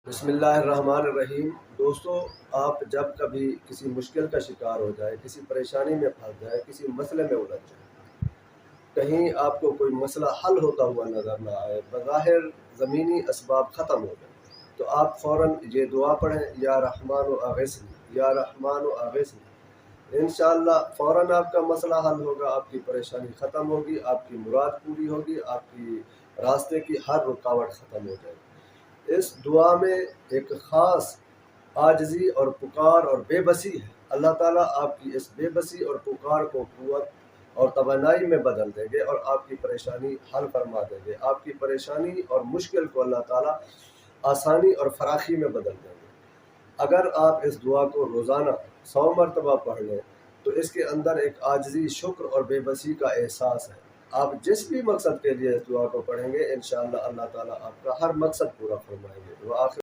بسم اللہ الرحمن الرحیم۔ دوستو، آپ جب کبھی کسی مشکل کا شکار ہو جائے، کسی پریشانی میں پھنس جائے، کسی مسئلے میں الجھ جائے، کہیں آپ کو کوئی مسئلہ حل ہوتا ہوا نظر نہ آئے، بظاہر زمینی اسباب ختم ہو جائے، تو آپ فوراً یہ دعا پڑھیں، یا رحمان و اغثنی، یا رحمان و اغثنی۔ انشاءاللہ فوراً آپ کا مسئلہ حل ہوگا، آپ کی پریشانی ختم ہوگی، آپ کی مراد پوری ہوگی، آپ کی راستے کی ہر رکاوٹ ختم ہو جائے گی۔ اس دعا میں ایک خاص عاجزی اور پکار اور بے بسی ہے۔ اللہ تعالیٰ آپ کی اس بے بسی اور پکار کو قوت اور توانائی میں بدل دیں گے اور آپ کی پریشانی حل فرما دیں گے۔ آپ کی پریشانی اور مشکل کو اللہ تعالیٰ آسانی اور فراخی میں بدل دیں گے۔ اگر آپ اس دعا کو روزانہ 100 مرتبہ پڑھ لیں تو اس کے اندر ایک عاجزی، شکر اور بے بسی کا احساس ہے۔ آپ جس بھی مقصد کے لیے اس دعا کو پڑھیں گے، انشاءاللہ اللہ تعالیٰ آپ کا ہر مقصد پورا فرمائیں گے۔